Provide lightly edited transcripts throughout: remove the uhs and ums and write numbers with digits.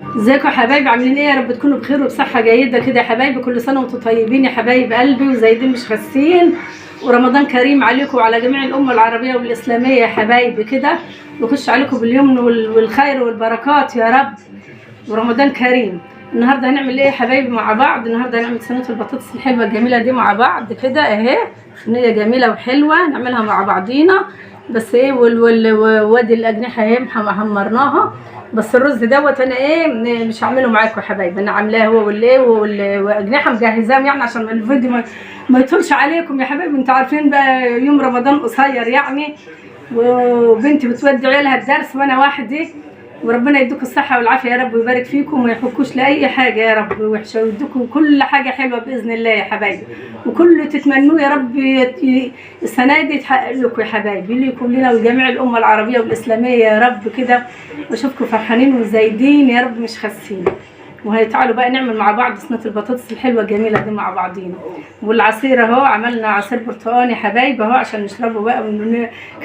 ازيكم يا حبايبي؟ عاملين ايه؟ يا رب تكونوا بخير وبصحه جيده كده يا حبايبي. كل سنه وانتم طيبين يا حبايب قلبي وزايدين مش خاسين، ورمضان كريم عليكم وعلى جميع الامه العربيه والاسلاميه يا حبايبي كده، ويخش عليكم باليمن والخير والبركات يا رب، ورمضان كريم. النهارده هنعمل ايه يا حبايبي مع بعض؟ النهارده هنعمل صينيه البطاطس الحلوه الجميله دي مع بعض كده اهي، صينيه جميله وحلوه نعملها مع بعضينا. بس ايه وادي الاجنحه اهي حمرناها، بس الرز دوت انا ايه مش هعمله معاكم يا حبايبي، انا عاملاه هو واجنحه مجهزاه يعني عشان الفيديو ما يطولش عليكم يا حبايبي. انتوا عارفين بقى يوم رمضان قصير يعني، وبنتي بتودي عيالها الدرس وانا وحدي، وربنا يديكم الصحه والعافيه يا رب ويبارك فيكم وما يحكوش لاي حاجه يا رب وحشه، ويديكم كل حاجه حلوه باذن الله يا حبايبي، وكل اللي تتمنوه يا رب السنه دي يتحقق لكم يا حبايبي، ليكم لنا ولجميع الامه العربيه والاسلاميه يا رب كده، واشوفكم فرحانين وزايدين يا رب مش خاسين. وهيتعالوا بقى نعمل مع بعض صينيه البطاطس الحلوه الجميله دي مع بعضينا. والعصير اهو، عملنا عصير برتقال يا حبايبي اهو عشان نشربه بقى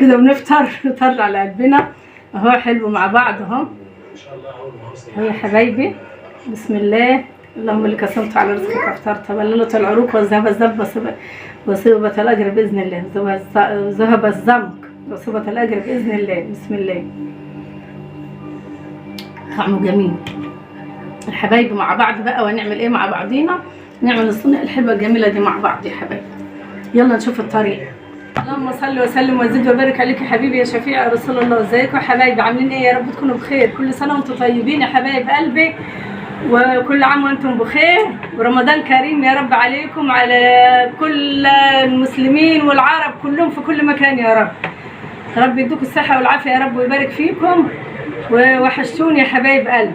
كده ونفطر نطلع على قلبنا اهو، حلو مع بعض اهو يا حبايبي. بسم الله، اللهم لك صمت على رزقك افطرت بللت العروق وذهب الذنب وصيبة الاجر باذن الله، ذهب الزمك وصيبة الاجر باذن الله. بسم الله، طعمه جميل يا حبايبي مع بعض بقى. وهنعمل ايه مع بعضينا؟ نعمل الصينيه الحلوه الجميله دي مع بعض يا حبايبي. يلا نشوف الطريقه. اللهم صل وسلم وزد وبارك عليك يا حبيبي يا شفيع يا رسول الله. ازيكم يا حبايبي؟ عاملين ايه؟ يا رب تكونوا بخير. كل سنه وانتم طيبين يا حبايب قلبي، وكل عام وانتم بخير، ورمضان كريم يا رب عليكم على كل المسلمين والعرب كلهم في كل مكان يا رب. يا رب يديكم الصحه والعافيه يا رب ويبارك فيكم، ووحشتوني يا حبايب قلبي.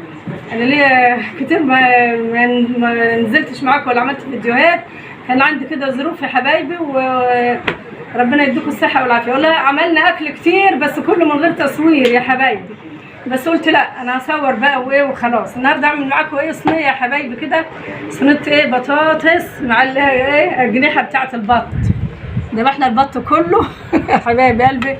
انا ليا كتير ما نزلتش معاكم ولا عملت فيديوهات، كان عندي كده ظروف يا حبايبي، وربنا يديكم الصحه والعافيه. والله عملنا اكل كتير بس كله من غير تصوير يا حبايبي، بس قلت لا انا هصور بقى وايه وخلاص. النهارده اعمل معاكم ايه صينيه يا حبايبي كده، صينيه ايه بطاطس مع ايه اجنحه بتاعه البط. ذبحنا البط كله يا حبايب قلبي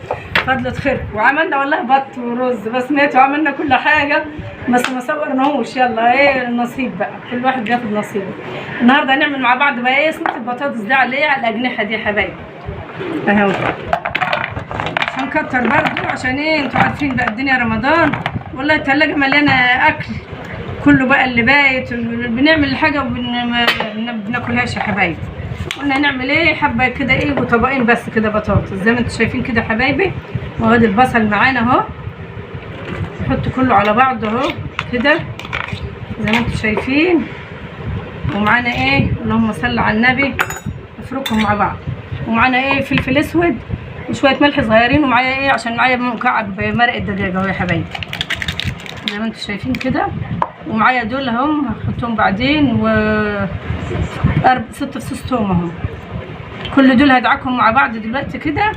فضلت خير، وعملنا والله بط ورز بسمتي وعملنا كل حاجه، بس ما صورناهوش. يلا ايه النصيب بقى، كل واحد بياخد نصيبه. النهارده هنعمل مع بعض بقى ايه صينيه البطاطس دي على ايه، على الاجنحه دي يا حبايبي اهو، مش هنكتر برضه عشان ايه انتوا عارفين بقى الدنيا رمضان، والله التلاجه مليانه اكل كله بقى اللي بايت، بنعمل الحاجه وما بناكلهاش يا حبايبي. قلنا نعمل ايه حبه كده ايه وطبقين بس كده بطاطس زي ما انتم شايفين كده يا حبايبي. وادي البصل معانا اهو، نحط كله على بعض اهو كده زي ما انتم شايفين. ومعانا ايه اللهم صل على النبي، نفركهم مع بعض. ومعانا ايه فلفل اسود وشويه ملح صغيرين، ومعايا ايه عشان معايا مكعب مرق الدجاج اهو يا حبايبي زي ما انتم شايفين كده. ومعايا دول اهم هحطهم بعدين، و 6 فصوص توم اهم. كل دول هدعكهم مع بعض دلوقتي كده،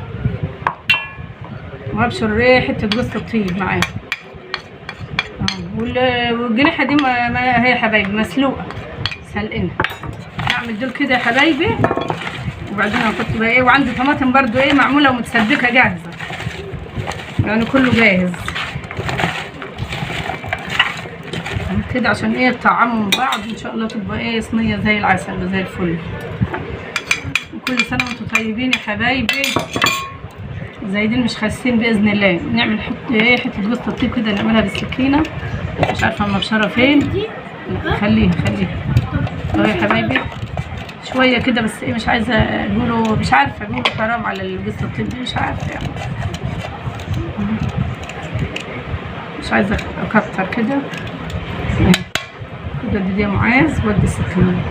وهبشر ايه حته جوز الطيب معايا. والجنيحه دي ما هي يا حبايبي مسلوقه سلقنا. هعمل دول كده يا حبايبي، وبعدين هحط بقى ايه، وعندي طماطم برده ايه معموله ومتسبكه جاهزه يعني كله جاهز كده عشان ايه تطعموا بعض ان شاء الله، تبقى ايه صينيه زي العسل وزي الفل. وكل سنه وانتم طيبين يا حبايبي زايدين مش خاسين باذن الله. نعمل حته جوز الطيب كده نعملها بالسكينه، مش عارفه المبشره فين، خليها اهو يا حبايبي شويه كده بس ايه، مش عايزه اقوله، مش عارفه اقوله حرام على الجوز الطيب دي، مش عارفه يعني، مش عايزه اكتر كده. خد دي معاذ ودي السكينه،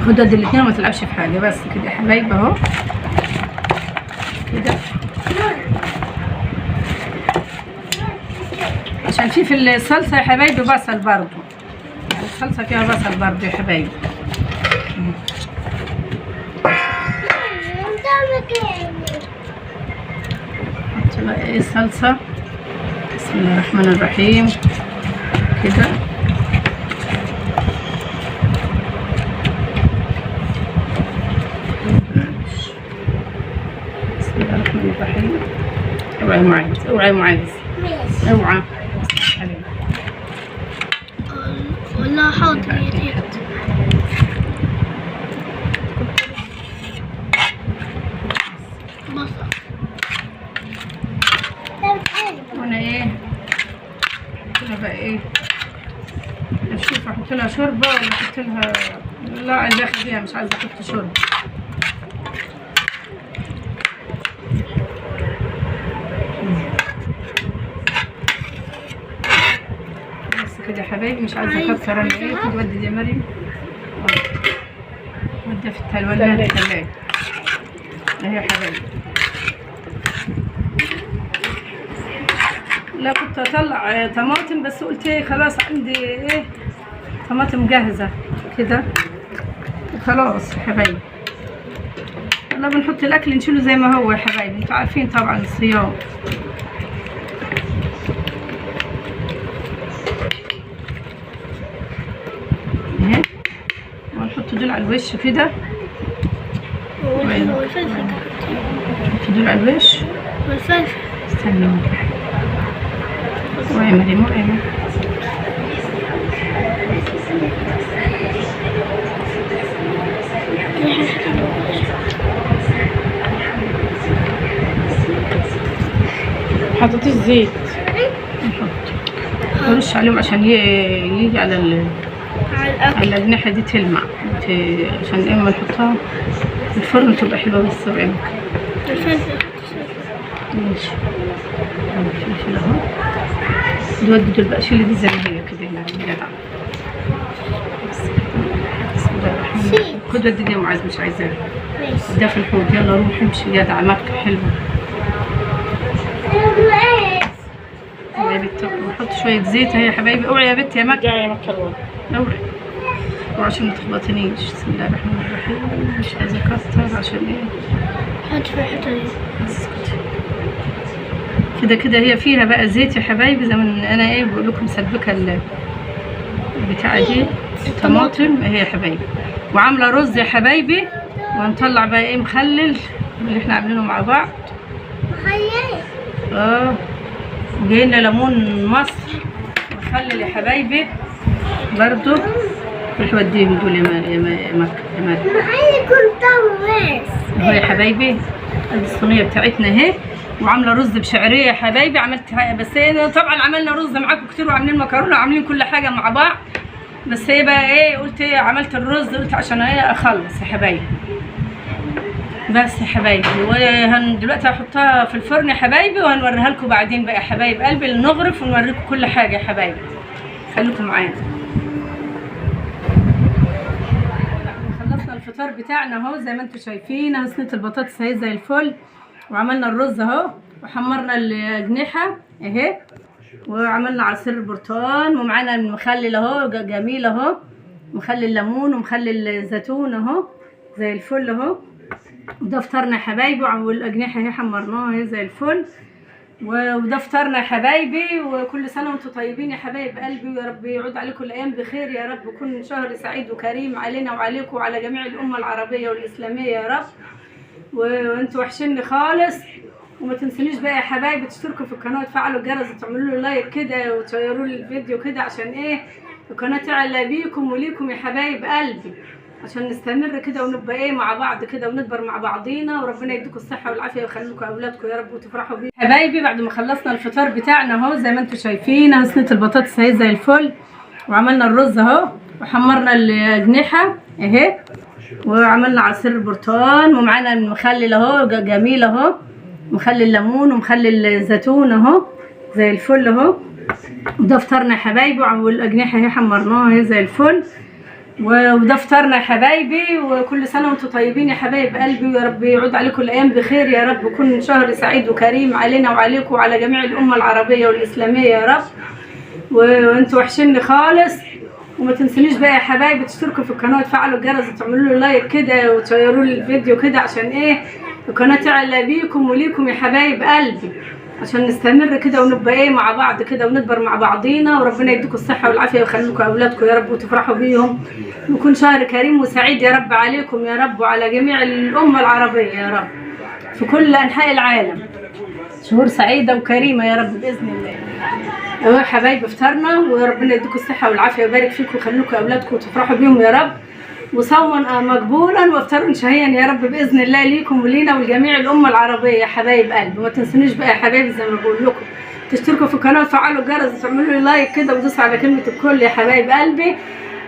خد دي الاثنين وما تلعبش في حاجه، بس كده يا حبايبي اهو كده، عشان في الصلصه يا حبايبي بصل برضو، الصلصه فيها بصل برضو يا حبايبي. حط بقى ايه الصلصه، بسم الله الرحمن الرحيم كده. بسم الله الرحمن الرحيم. اوعي معاذ اوعي معاذ اوعى. حاضر يا ريت. بصل. وانا ايه قلت بقى ايه اشوف احط لها شوربه ولا احط لها. لا عايزه اخليها، مش عايزه احط شوربه. بس كده يا حبايبي، مش عايزه اكتر. انا ايه كنت ودي يا مريم وديها في الثلاجه اهي يا حبايبي. لا كنت اطلع طماطم بس قلت ايه خلاص عندي ايه طماطم جاهزه كده خلاص يا حبايبي. والله بنحط الاكل نشيله زي ما هو يا حبايبي، انتوا عارفين طبعا الصيام. اهي ونحط دول على الوش كده. والفلفل. نحط دول على الوش. والفلفل. استنى واعملي واعملي. حطيت الزيت نحط نرش عليهم عشان يجي على الأجنحة دي تلمع، عشان اما نحطها في الفرن تبقى حلوة. بس بعمل الفلفل. ماشي. الفلفل اهو. نودي دول بقى، شيلي دي زي ما هي كده هنا جدع. بسم الله الرحمن الرحيم. خد ودي دي يا معاذ، مش عايزاها. ماشي. ده في الحوض. يلا روح امشي جدع، ماركة حلوة. يا بنت نحط شوية زيت اهي يا حبايبي. اوعي يا بنت يا مكة يا مكة، اوعي وعشان ما تخبطنيش. بسم الله الرحمن الرحيم. مش عايزة اكتر عشان ايه. حط في الحتة دي. كده كده هي فيها بقى زيت يا حبايبي، زي ما انا ايه بقول لكم مسبكه البتاعه دي طماطم اهي يا حبايبي، وعامله رز يا حبايبي. وهنطلع بقى ايه مخلل اللي احنا عاملينه مع بعض. وجاي لنا ليمون مصر مخلل يا حبايبي برضو. روح وديهم دول يا مكة. اهو يا حبايبي ادي الصينيه بتاعتنا اهي، وعامله رز بشعريه يا حبايبي. عملت بس هي طبعا عملنا رز معاكم كتير، وعاملين مكرونه وعاملين كل حاجه مع بعض. بس هي بقى ايه قلت ايه عملت الرز قلت عشان ايه اخلص يا حبايبي. بس يا حبايبي دلوقتي هحطها في الفرن يا حبايبي، وهنوريها لكم بعدين بقى يا حبايب قلبي. نغرف ونوريكم كل حاجه يا حبايبي، خليكم معانا. خلصنا الفطار بتاعنا اهو زي ما انتم شايفين. اهو صينيه البطاطس اهي زي الفل، وعملنا الرز اهو، وحمرنا الاجنحه اهي، وعملنا عصير برتقال، ومعانا المخلل اهو جميل اهو، مخلل ليمون ومخلل زيتون اهو زي الفل اهو. وده فطرنا يا حبايبي، والاجنحه اهي حمرناها اهي زي الفل. وده فطرنا يا حبايبي. وكل سنه وانتم طيبين يا حبايب قلبي، ويا رب يعود عليكم الايام بخير يا رب، ويكون شهر سعيد وكريم علينا وعليكم وعلى جميع الامه العربيه والاسلاميه يا رب. وانتوا وحشني خالص. وما تنسونيش بقى يا حبايبي تشتركوا في القناه وتفعلوا الجرس وتعملوا له لايك كده وتشيروا لي الفيديو كده، عشان ايه القناه تعلى بيكم وليكم يا حبايب قلبي، عشان نستمر كده ونبقى ايه مع بعض كده ونكبر مع بعضينا. وربنا يديكم الصحه والعافيه ويخليكم اولادكم يا رب وتفرحوا بيه حبايبي. بعد ما خلصنا الفطار بتاعنا اهو زي ما انتم شايفين. اهو صينيه البطاطس اهي زي الفل، وعملنا الرز اهو، وحمرنا الاجنحه اهي، وعملنا عصير برتقال، ومعانا المخلل اهو جميل اهو، مخلل ليمون ومخلل زيتون اهو زي الفل اهو. وده فطرنا يا حبايبي، والاجنحه اهي حمرناها اهي زي الفل. وده فطرنا يا حبايبي. وكل سنه وانتم طيبين يا حبايب قلبي، ويا رب يعود عليكم الايام بخير يا رب، ويكون شهر سعيد وكريم علينا وعليكم وعلى جميع الامه العربيه والاسلاميه يا رب. وانتوا وحشني خالص. وما تنسونيش بقى يا حبايبي تشتركوا في القناه وتفعلوا الجرس وتعملوا له لايك كده وتشيروا لي الفيديو كده، عشان ايه القناه تعلى بيكم وليكم يا حبايب قلبي، عشان نستمر كده ونبقى ايه مع بعض كده ونكبر مع بعضينا. وربنا يديكم الصحه والعافيه ويخليكم اولادكم يا رب وتفرحوا بيهم، ويكون شهر كريم وسعيد يا رب عليكم يا رب وعلى جميع الامه العربيه يا رب في كل انحاء العالم. شهور سعيده وكريمه يا رب باذن الله. اهو يا حبايبي افطرنا، وربنا يديكم الصحه والعافيه ويبارك فيكم ويخليكم اولادكم وتفرحوا بيهم يا رب، وصوما مقبولا وافطارا شهيا يا رب باذن الله ليكم ولينا ولجميع الامه العربيه يا حبايب قلبي. ما تنسونيش بقى يا حبايبي زي ما بقول لكم تشتركوا في القناه وتفعلوا الجرس وتعملوا لي لايك كده وتدوسوا على كلمه الكل يا حبايب قلبي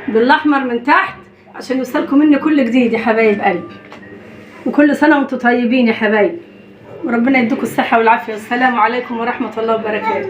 بالاحمر من تحت عشان يوصلكم مني كل جديد يا حبايب قلبي. وكل سنه وانتم طيبين يا حبايبي، وربنا يديكم الصحه والعافيه، والسلام عليكم ورحمه الله وبركاته.